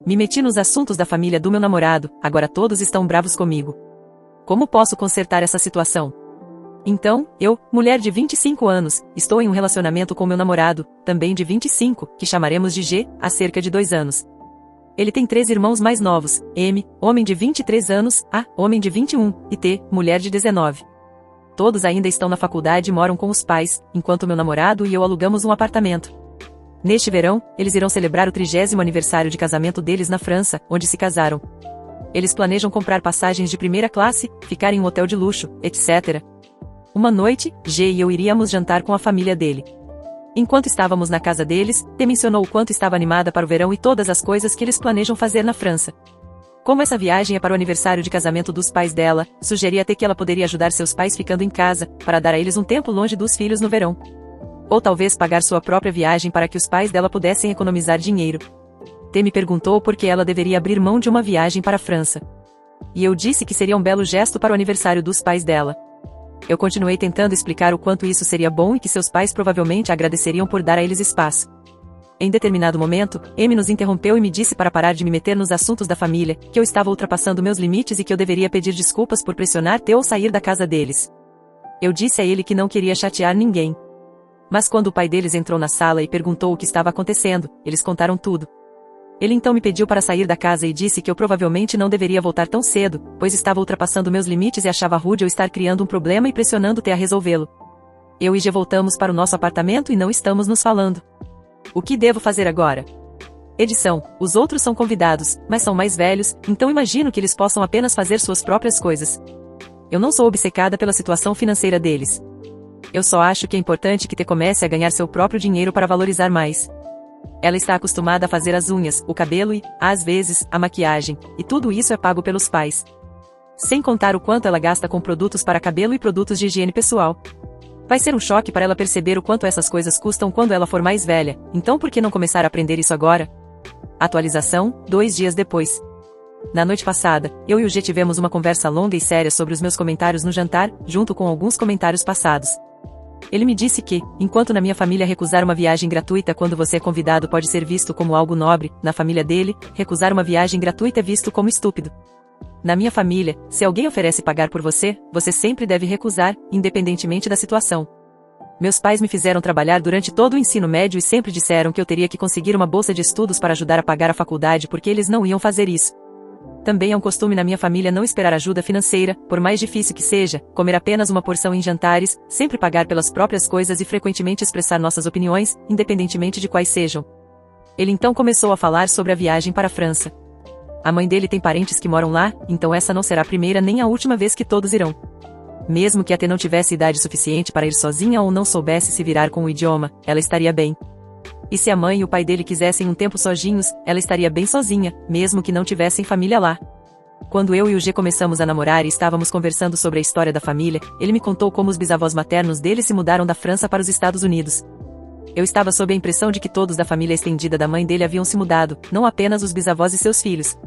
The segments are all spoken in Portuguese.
Me meti nos assuntos da família do meu namorado, agora todos estão bravos comigo. Como posso consertar essa situação? Então, eu, mulher de 25 anos, estou em um relacionamento com meu namorado, também de 25, que chamaremos de G, há cerca de 2 anos. Ele tem 3 irmãos mais novos, M, homem de 23 anos, A, homem de 21, e T, mulher de 19. Todos ainda estão na faculdade e moram com os pais, enquanto meu namorado e eu alugamos um apartamento. Neste verão, eles irão celebrar o 30º aniversário de casamento deles na França, onde se casaram. Eles planejam comprar passagens de primeira classe, ficar em um hotel de luxo, etc. Uma noite, G e eu iríamos jantar com a família dele. Enquanto estávamos na casa deles, T mencionou o quanto estava animada para o verão e todas as coisas que eles planejam fazer na França. Como essa viagem é para o aniversário de casamento dos pais dela, sugeri a T que ela poderia ajudar seus pais ficando em casa, para dar a eles um tempo longe dos filhos no verão. Ou talvez pagar sua própria viagem para que os pais dela pudessem economizar dinheiro. T me perguntou por que ela deveria abrir mão de uma viagem para a França. E eu disse que seria um belo gesto para o aniversário dos pais dela. Eu continuei tentando explicar o quanto isso seria bom e que seus pais provavelmente agradeceriam por dar a eles espaço. Em determinado momento, M nos interrompeu e me disse para parar de me meter nos assuntos da família, que eu estava ultrapassando meus limites e que eu deveria pedir desculpas por pressionar T ou sair da casa deles. Eu disse a ele que não queria chatear ninguém. Mas quando o pai deles entrou na sala e perguntou o que estava acontecendo, eles contaram tudo. Ele então me pediu para sair da casa e disse que eu provavelmente não deveria voltar tão cedo, pois estava ultrapassando meus limites e achava rude eu estar criando um problema e pressionando T a resolvê-lo. Eu e G voltamos para o nosso apartamento e não estamos nos falando. O que devo fazer agora? Edição: os outros são convidados, mas são mais velhos, então imagino que eles possam apenas fazer suas próprias coisas. Eu não sou obcecada pela situação financeira deles. Eu só acho que é importante que T comece a ganhar seu próprio dinheiro para valorizar mais. Ela está acostumada a fazer as unhas, o cabelo e, às vezes, a maquiagem, e tudo isso é pago pelos pais. Sem contar o quanto ela gasta com produtos para cabelo e produtos de higiene pessoal. Vai ser um choque para ela perceber o quanto essas coisas custam quando ela for mais velha, então por que não começar a aprender isso agora? Atualização, 2 dias depois. Na noite passada, eu e o G tivemos uma conversa longa e séria sobre os meus comentários no jantar, junto com alguns comentários passados. Ele me disse que, enquanto na minha família recusar uma viagem gratuita quando você é convidado pode ser visto como algo nobre, na família dele, recusar uma viagem gratuita é visto como estúpido. Na minha família, se alguém oferece pagar por você, você sempre deve recusar, independentemente da situação. Meus pais me fizeram trabalhar durante todo o ensino médio e sempre disseram que eu teria que conseguir uma bolsa de estudos para ajudar a pagar a faculdade porque eles não iam fazer isso. Também é um costume na minha família não esperar ajuda financeira, por mais difícil que seja, comer apenas uma porção em jantares, sempre pagar pelas próprias coisas e frequentemente expressar nossas opiniões, independentemente de quais sejam. Ele então começou a falar sobre a viagem para a França. A mãe dele tem parentes que moram lá, então essa não será a primeira nem a última vez que todos irão. Mesmo que a T não tivesse idade suficiente para ir sozinha ou não soubesse se virar com o idioma, ela estaria bem. E se a mãe e o pai dele quisessem um tempo sozinhos, ela estaria bem sozinha, mesmo que não tivessem família lá. Quando eu e o G começamos a namorar e estávamos conversando sobre a história da família, ele me contou como os bisavós maternos dele se mudaram da França para os Estados Unidos. Eu estava sob a impressão de que todos da família estendida da mãe dele haviam se mudado, não apenas os bisavós e seus filhos.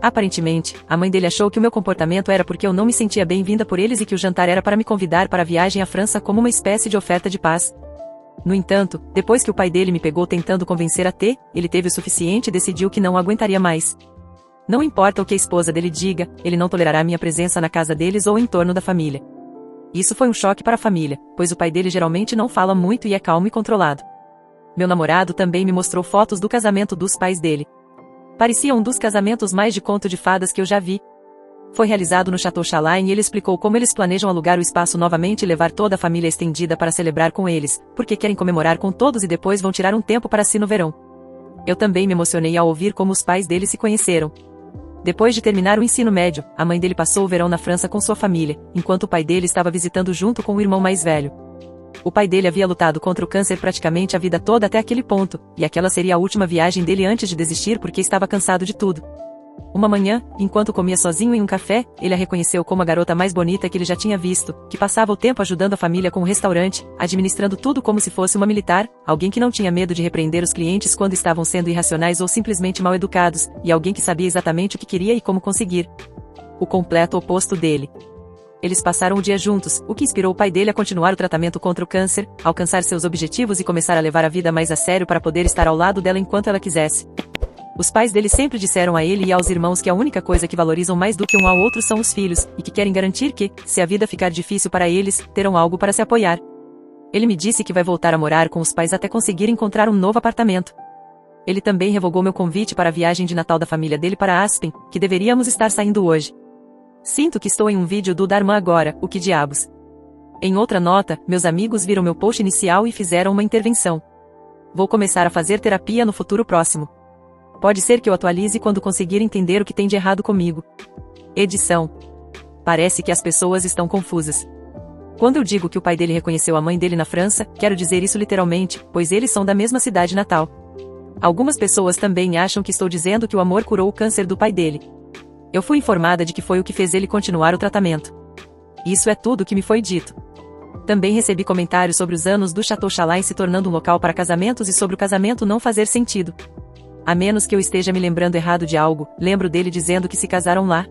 Aparentemente, a mãe dele achou que o meu comportamento era porque eu não me sentia bem-vinda por eles e que o jantar era para me convidar para a viagem à França como uma espécie de oferta de paz. No entanto, depois que o pai dele me pegou tentando convencer a T, ele teve o suficiente e decidiu que não aguentaria mais. Não importa o que a esposa dele diga, ele não tolerará minha presença na casa deles ou em torno da família. Isso foi um choque para a família, pois o pai dele geralmente não fala muito e é calmo e controlado. Meu namorado também me mostrou fotos do casamento dos pais dele. Parecia um dos casamentos mais de conto de fadas que eu já vi. Foi realizado no Chateau Chalin e ele explicou como eles planejam alugar o espaço novamente e levar toda a família estendida para celebrar com eles, porque querem comemorar com todos e depois vão tirar um tempo para si no verão. Eu também me emocionei ao ouvir como os pais dele se conheceram. Depois de terminar o ensino médio, a mãe dele passou o verão na França com sua família, enquanto o pai dele estava visitando junto com o irmão mais velho. O pai dele havia lutado contra o câncer praticamente a vida toda até aquele ponto, e aquela seria a última viagem dele antes de desistir porque estava cansado de tudo. Uma manhã, enquanto comia sozinho em um café, ele a reconheceu como a garota mais bonita que ele já tinha visto, que passava o tempo ajudando a família com o restaurante, administrando tudo como se fosse uma militar, alguém que não tinha medo de repreender os clientes quando estavam sendo irracionais ou simplesmente mal educados, e alguém que sabia exatamente o que queria e como conseguir. O completo oposto dele. Eles passaram o dia juntos, o que inspirou o pai dele a continuar o tratamento contra o câncer, alcançar seus objetivos e começar a levar a vida mais a sério para poder estar ao lado dela enquanto ela quisesse. Os pais dele sempre disseram a ele e aos irmãos que a única coisa que valorizam mais do que um ao outro são os filhos, e que querem garantir que, se a vida ficar difícil para eles, terão algo para se apoiar. Ele me disse que vai voltar a morar com os pais até conseguir encontrar um novo apartamento. Ele também revogou meu convite para a viagem de Natal da família dele para Aspen, que deveríamos estar saindo hoje. Sinto que estou em um vídeo do Dharma agora, o que diabos. Em outra nota, meus amigos viram meu post inicial e fizeram uma intervenção. Vou começar a fazer terapia no futuro próximo. Pode ser que eu atualize quando conseguir entender o que tem de errado comigo. Edição. Parece que as pessoas estão confusas. Quando eu digo que o pai dele reconheceu a mãe dele na França, quero dizer isso literalmente, pois eles são da mesma cidade natal. Algumas pessoas também acham que estou dizendo que o amor curou o câncer do pai dele. Eu fui informada de que foi o que fez ele continuar o tratamento. Isso é tudo o que me foi dito. Também recebi comentários sobre os anos do Chateau Chalais se tornando um local para casamentos e sobre o casamento não fazer sentido. A menos que eu esteja me lembrando errado de algo, lembro dele dizendo que se casaram lá.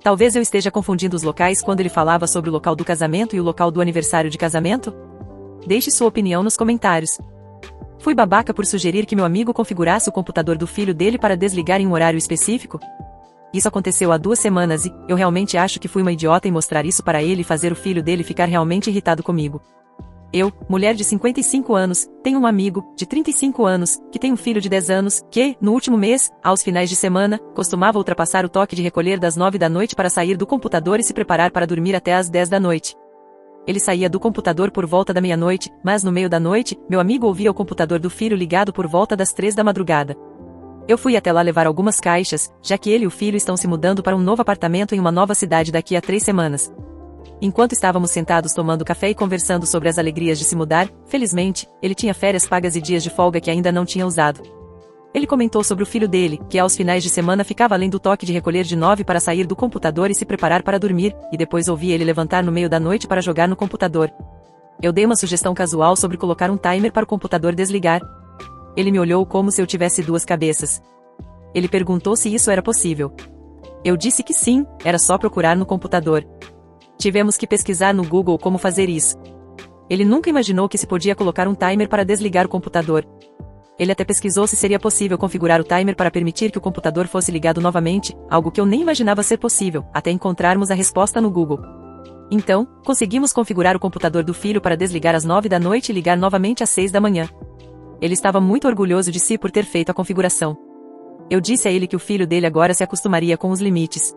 Talvez eu esteja confundindo os locais quando ele falava sobre o local do casamento e o local do aniversário de casamento? Deixe sua opinião nos comentários. Fui babaca por sugerir que meu amigo configurasse o computador do filho dele para desligar em um horário específico? Isso aconteceu há 2 semanas e, eu realmente acho que fui uma idiota em mostrar isso para ele e fazer o filho dele ficar realmente irritado comigo. Eu, mulher de 55 anos, tenho um amigo, de 35 anos, que tem um filho de 10 anos, que, no último mês, aos finais de semana, costumava ultrapassar o toque de recolher das 9 da noite para sair do computador e se preparar para dormir até às 10 da noite. Ele saía do computador por volta da meia-noite, mas no meio da noite, meu amigo ouvia o computador do filho ligado por volta das 3 da madrugada. Eu fui até lá levar algumas caixas, já que ele e o filho estão se mudando para um novo apartamento em uma nova cidade daqui a 3 semanas. Enquanto estávamos sentados tomando café e conversando sobre as alegrias de se mudar, felizmente, ele tinha férias pagas e dias de folga que ainda não tinha usado. Ele comentou sobre o filho dele, que aos finais de semana ficava além do toque de recolher de 9 para sair do computador e se preparar para dormir, e depois ouvi ele levantar no meio da noite para jogar no computador. Eu dei uma sugestão casual sobre colocar um timer para o computador desligar. Ele me olhou como se eu tivesse 2 cabeças. Ele perguntou se isso era possível. Eu disse que sim, era só procurar no computador. Tivemos que pesquisar no Google como fazer isso. Ele nunca imaginou que se podia colocar um timer para desligar o computador. Ele até pesquisou se seria possível configurar o timer para permitir que o computador fosse ligado novamente, algo que eu nem imaginava ser possível, até encontrarmos a resposta no Google. Então, conseguimos configurar o computador do filho para desligar às 9 da noite e ligar novamente às 6 da manhã. Ele estava muito orgulhoso de si por ter feito a configuração. Eu disse a ele que o filho dele agora se acostumaria com os limites.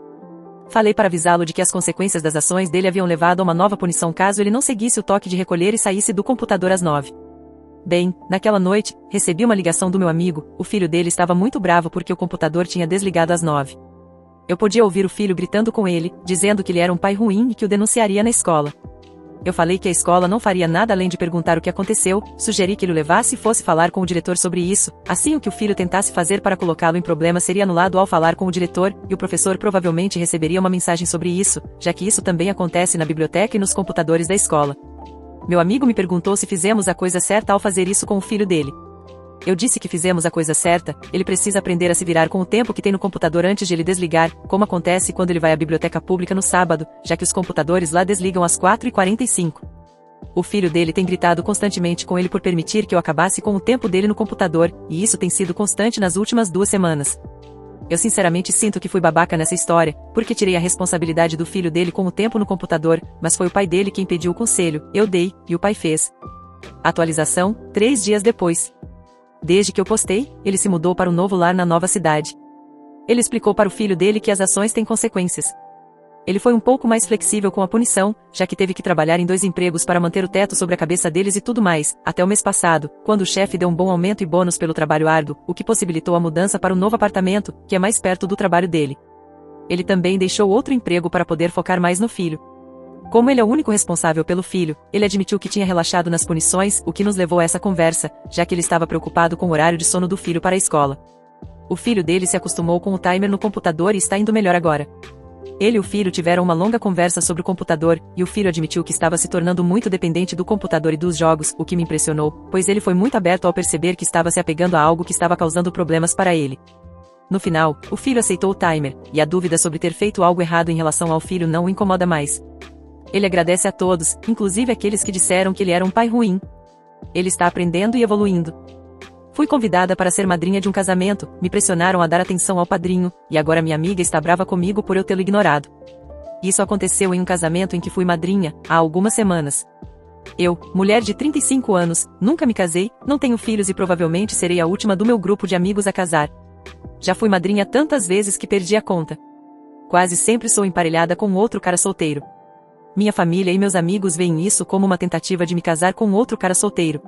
Falei para avisá-lo de que as consequências das ações dele haviam levado a uma nova punição caso ele não seguisse o toque de recolher e saísse do computador às 9. Bem, naquela noite, recebi uma ligação do meu amigo, o filho dele estava muito bravo porque o computador tinha desligado às 9. Eu podia ouvir o filho gritando com ele, dizendo que ele era um pai ruim e que o denunciaria na escola. Eu falei que a escola não faria nada além de perguntar o que aconteceu, sugeri que ele o levasse e fosse falar com o diretor sobre isso, assim o que o filho tentasse fazer para colocá-lo em problema seria anulado ao falar com o diretor, e o professor provavelmente receberia uma mensagem sobre isso, já que isso também acontece na biblioteca e nos computadores da escola. Meu amigo me perguntou se fizemos a coisa certa ao fazer isso com o filho dele. Eu disse que fizemos a coisa certa, ele precisa aprender a se virar com o tempo que tem no computador antes de ele desligar, como acontece quando ele vai à biblioteca pública no sábado, já que os computadores lá desligam às 4h45. O filho dele tem gritado constantemente com ele por permitir que eu acabasse com o tempo dele no computador, e isso tem sido constante nas últimas 2 semanas. Eu sinceramente sinto que fui babaca nessa história, porque tirei a responsabilidade do filho dele com o tempo no computador, mas foi o pai dele quem pediu o conselho, eu dei, e o pai fez. Atualização, 3 dias depois. Desde que eu postei, ele se mudou para um novo lar na nova cidade. Ele explicou para o filho dele que as ações têm consequências. Ele foi um pouco mais flexível com a punição, já que teve que trabalhar em 2 empregos para manter o teto sobre a cabeça deles e tudo mais, até o mês passado, quando o chefe deu um bom aumento e bônus pelo trabalho árduo, o que possibilitou a mudança para o novo apartamento, que é mais perto do trabalho dele. Ele também deixou outro emprego para poder focar mais no filho. Como ele é o único responsável pelo filho, ele admitiu que tinha relaxado nas punições, o que nos levou a essa conversa, já que ele estava preocupado com o horário de sono do filho para a escola. O filho dele se acostumou com o timer no computador e está indo melhor agora. Ele e o filho tiveram uma longa conversa sobre o computador, e o filho admitiu que estava se tornando muito dependente do computador e dos jogos, o que me impressionou, pois ele foi muito aberto ao perceber que estava se apegando a algo que estava causando problemas para ele. No final, o filho aceitou o timer, e a dúvida sobre ter feito algo errado em relação ao filho não o incomoda mais. Ele agradece a todos, inclusive aqueles que disseram que ele era um pai ruim. Ele está aprendendo e evoluindo. Fui convidada para ser madrinha de um casamento, me pressionaram a dar atenção ao padrinho, e agora minha amiga está brava comigo por eu tê-lo ignorado. Isso aconteceu em um casamento em que fui madrinha, há algumas semanas. Eu, mulher de 35 anos, nunca me casei, não tenho filhos e provavelmente serei a última do meu grupo de amigos a casar. Já fui madrinha tantas vezes que perdi a conta. Quase sempre sou emparelhada com outro cara solteiro. Minha família e meus amigos veem isso como uma tentativa de me casar com outro cara solteiro.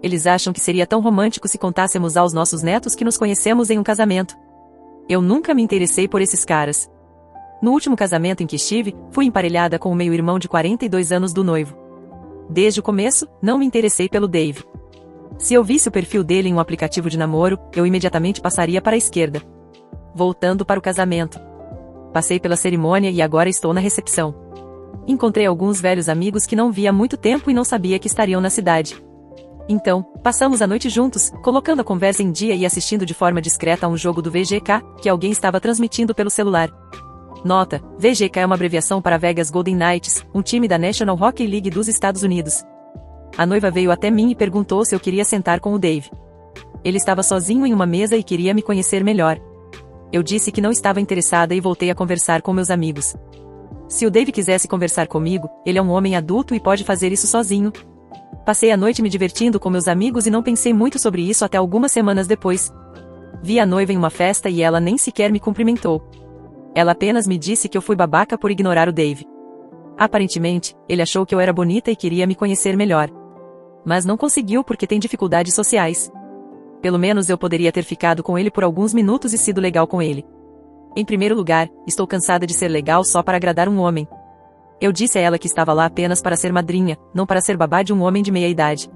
Eles acham que seria tão romântico se contássemos aos nossos netos que nos conhecemos em um casamento. Eu nunca me interessei por esses caras. No último casamento em que estive, fui emparelhada com o meio-irmão de 42 anos do noivo. Desde o começo, não me interessei pelo Dave. Se eu visse o perfil dele em um aplicativo de namoro, eu imediatamente passaria para a esquerda. Voltando para o casamento. Passei pela cerimônia e agora estou na recepção. Encontrei alguns velhos amigos que não vi há muito tempo e não sabia que estariam na cidade. Então, passamos a noite juntos, colocando a conversa em dia e assistindo de forma discreta a um jogo do VGK, que alguém estava transmitindo pelo celular. Nota: VGK é uma abreviação para Vegas Golden Knights, um time da National Hockey League dos Estados Unidos. A noiva veio até mim e perguntou se eu queria sentar com o Dave. Ele estava sozinho em uma mesa e queria me conhecer melhor. Eu disse que não estava interessada e voltei a conversar com meus amigos. Se o Dave quisesse conversar comigo, ele é um homem adulto e pode fazer isso sozinho. Passei a noite me divertindo com meus amigos e não pensei muito sobre isso até algumas semanas depois. Vi a noiva em uma festa e ela nem sequer me cumprimentou. Ela apenas me disse que eu fui babaca por ignorar o Dave. Aparentemente, ele achou que eu era bonita e queria me conhecer melhor. Mas não conseguiu porque tem dificuldades sociais. Pelo menos eu poderia ter ficado com ele por alguns minutos e sido legal com ele. Em primeiro lugar, estou cansada de ser legal só para agradar um homem. Eu disse a ela que estava lá apenas para ser madrinha, não para ser babá de um homem de meia idade.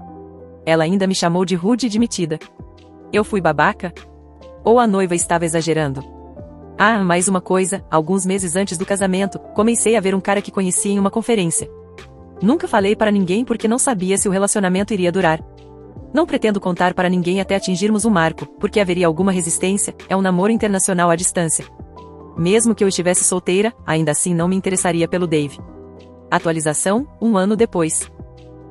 Ela ainda me chamou de rude e de metida. Eu fui babaca? Ou a noiva estava exagerando? Ah, mais uma coisa, alguns meses antes do casamento, comecei a ver um cara que conheci em uma conferência. Nunca falei para ninguém porque não sabia se o relacionamento iria durar. Não pretendo contar para ninguém até atingirmos um marco, porque haveria alguma resistência, é um namoro internacional à distância. Mesmo que eu estivesse solteira, ainda assim não me interessaria pelo Dave. Atualização, 1 ano depois.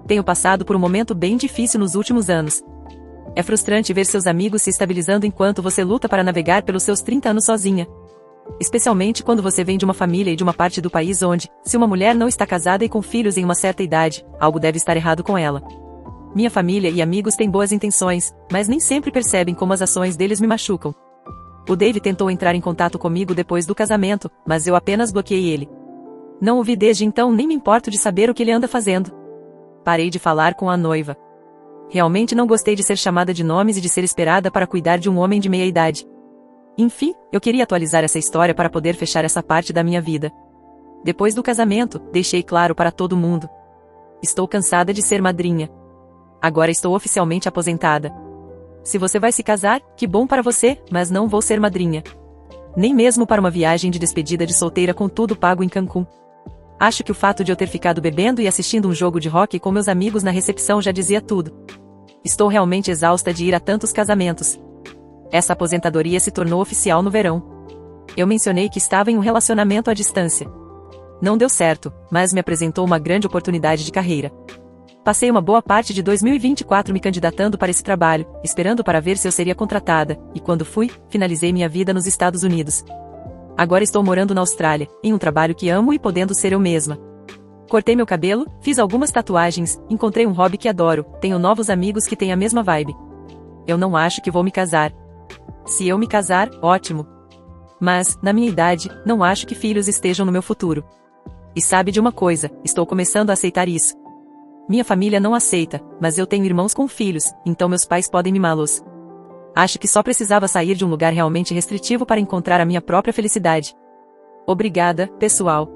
Tenho passado por um momento bem difícil nos últimos anos. É frustrante ver seus amigos se estabilizando enquanto você luta para navegar pelos seus 30 anos sozinha. Especialmente quando você vem de uma família e de uma parte do país onde, se uma mulher não está casada e com filhos em uma certa idade, algo deve estar errado com ela. Minha família e amigos têm boas intenções, mas nem sempre percebem como as ações deles me machucam. O Dave tentou entrar em contato comigo depois do casamento, mas eu apenas bloqueei ele. Não o vi desde então nem me importo de saber o que ele anda fazendo. Parei de falar com a noiva. Realmente não gostei de ser chamada de nomes e de ser esperada para cuidar de um homem de meia idade. Enfim, eu queria atualizar essa história para poder fechar essa parte da minha vida. Depois do casamento, deixei claro para todo mundo. Estou cansada de ser madrinha. Agora estou oficialmente aposentada. Se você vai se casar, que bom para você, mas não vou ser madrinha. Nem mesmo para uma viagem de despedida de solteira com tudo pago em Cancún. Acho que o fato de eu ter ficado bebendo e assistindo um jogo de hóquei com meus amigos na recepção já dizia tudo. Estou realmente exausta de ir a tantos casamentos. Essa aposentadoria se tornou oficial no verão. Eu mencionei que estava em um relacionamento à distância. Não deu certo, mas me apresentou uma grande oportunidade de carreira. Passei uma boa parte de 2024 me candidatando para esse trabalho, esperando para ver se eu seria contratada, e quando fui, finalizei minha vida nos Estados Unidos. Agora estou morando na Austrália, em um trabalho que amo e podendo ser eu mesma. Cortei meu cabelo, fiz algumas tatuagens, encontrei um hobby que adoro, tenho novos amigos que têm a mesma vibe. Eu não acho que vou me casar. Se eu me casar, ótimo. Mas, na minha idade, não acho que filhos estejam no meu futuro. E sabe de uma coisa, estou começando a aceitar isso. Minha família não aceita, mas eu tenho irmãos com filhos, então meus pais podem mimá-los. Acho que só precisava sair de um lugar realmente restritivo para encontrar a minha própria felicidade. Obrigada, pessoal.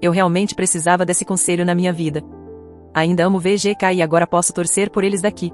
Eu realmente precisava desse conselho na minha vida. Ainda amo VGK e agora posso torcer por eles daqui.